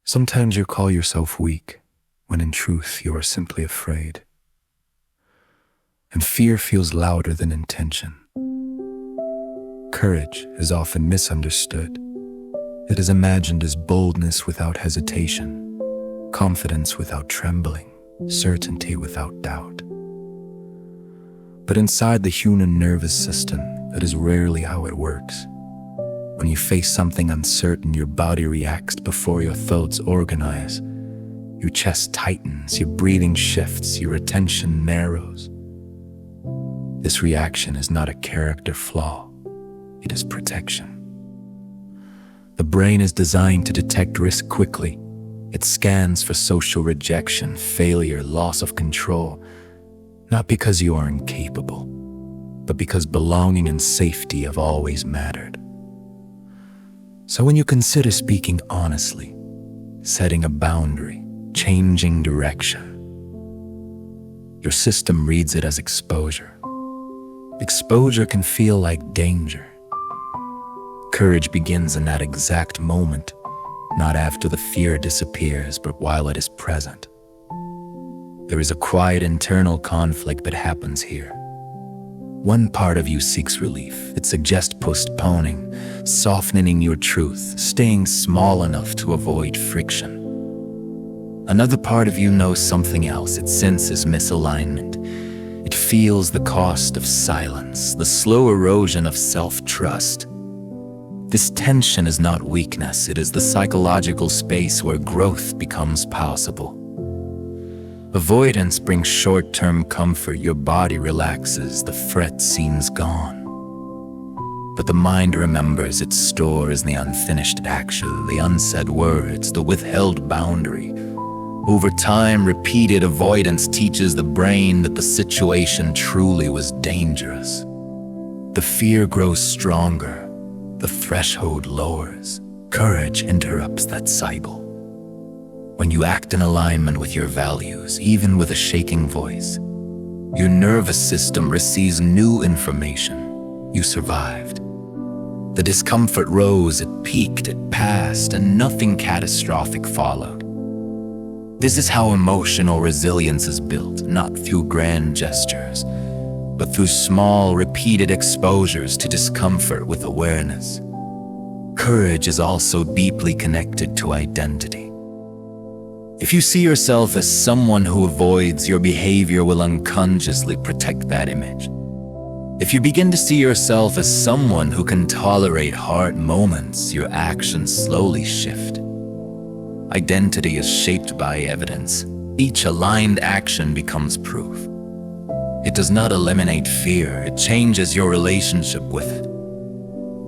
Sometimes you call yourself weak, when in truth you are simply afraid. And fear feels louder than intention. Courage is often misunderstood. It is imagined as boldness without hesitation, confidence without trembling, certainty without doubt. But inside the human nervous system, that is rarely how it works. When you face something uncertain, your body reacts before your thoughts organize. Your chest tightens, your breathing shifts, your attention narrows. This reaction is not a character flaw, it is protection. The brain is designed to detect risk quickly. It scans for social rejection, failure, loss of control, not because you are incapable, but because belonging and safety have always mattered. So when you consider speaking honestly, setting a boundary, changing direction, your system reads it as exposure. Exposure can feel like danger. Courage begins in that exact moment, not after the fear disappears, but while it is present. There is a quiet internal conflict that happens here. One part of you seeks relief. It suggests postponing, softening your truth, staying small enough to avoid friction. Another part of you knows something else. It senses misalignment. It feels the cost of silence, the slow erosion of self-trust. This tension is not weakness. It is the psychological space where growth becomes possible. Avoidance brings short-term comfort. Your body relaxes, the threat seems gone. But the mind remembers. It stores the unfinished action, the unsaid words, the withheld boundary. Over time, repeated avoidance teaches the brain that the situation truly was dangerous. The fear grows stronger, the threshold lowers. Courage interrupts that cycle. When you act in alignment with your values, even with a shaking voice, your nervous system receives new information. You survived. The discomfort rose, it peaked, it passed, and nothing catastrophic followed. This is how emotional resilience is built, not through grand gestures, but through small, repeated exposures to discomfort with awareness. Courage is also deeply connected to identity. If you see yourself as someone who avoids, your behavior will unconsciously protect that image. If you begin to see yourself as someone who can tolerate hard moments, your actions slowly shift. Identity is shaped by evidence. Each aligned action becomes proof. It does not eliminate fear, it changes your relationship with it.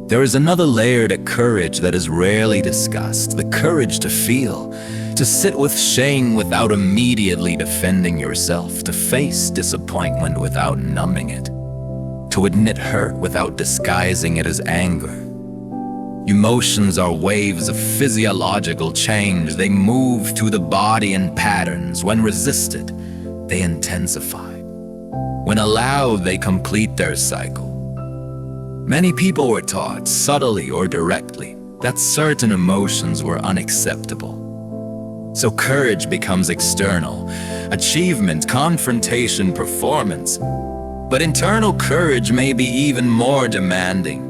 There is another layer to courage that is rarely discussed, the courage to feel, to sit with shame without immediately defending yourself, to face disappointment without numbing it, to admit hurt without disguising it as anger. Emotions are waves of physiological change. They move through the body in patterns. When resisted, they intensify. When allowed, they complete their cycle. Many people were taught, subtly or directly, that certain emotions were unacceptable. So courage becomes external, achievement, confrontation, performance. But internal courage may be even more demanding.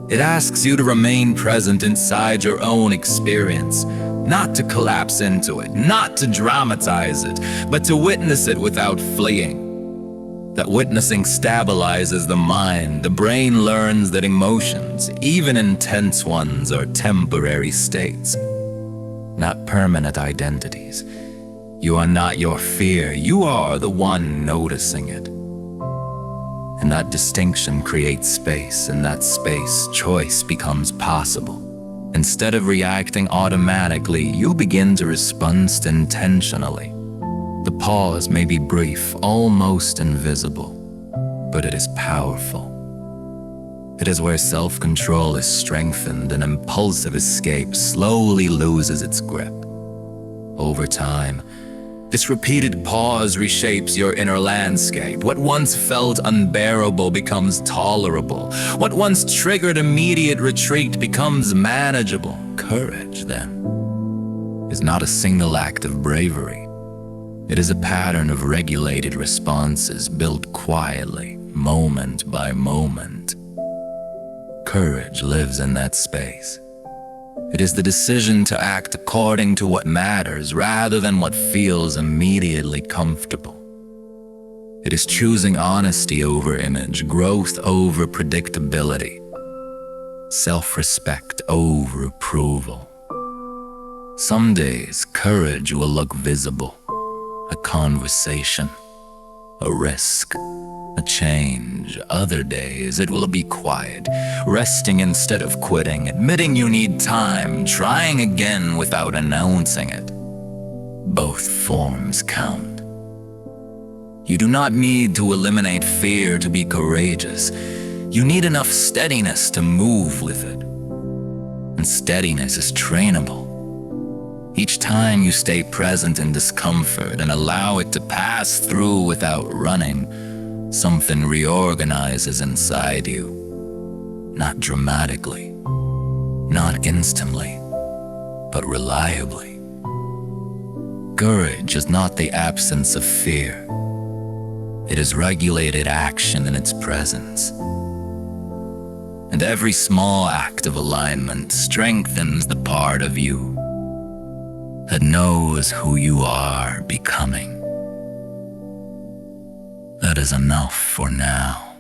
It asks you to remain present inside your own experience, not to collapse into it, not to dramatize it, but to witness it without fleeing. That witnessing stabilizes the mind. The brain learns that emotions, even intense ones, are temporary states, not permanent identities. You are not your fear, you are the one noticing it. And that distinction creates space. In that space, choice becomes possible. Instead of reacting automatically, you begin to respond intentionally. The pause may be brief, almost invisible, but it is powerful. It is where self-control is strengthened and impulsive escape slowly loses its grip. Over time, this repeated pause reshapes your inner landscape. What once felt unbearable becomes tolerable. What once triggered immediate retreat becomes manageable. Courage, then, is not a single act of bravery. It is a pattern of regulated responses built quietly, moment by moment. Courage lives in that space. It is the decision to act according to what matters rather than what feels immediately comfortable. It is choosing honesty over image, growth over predictability, self-respect over approval. Some days, courage will look visible. A conversation, a risk, a change. Other days, it will be quiet, resting instead of quitting, admitting you need time, trying again without announcing it. Both forms count. You do not need to eliminate fear to be courageous. You need enough steadiness to move with it. And steadiness is trainable. Each time you stay present in discomfort and allow it to pass through without running, something reorganizes inside you. Not dramatically, not instantly, but reliably. Courage is not the absence of fear. It is regulated action in its presence. And every small act of alignment strengthens the part of you that knows who you are becoming. That is enough for now.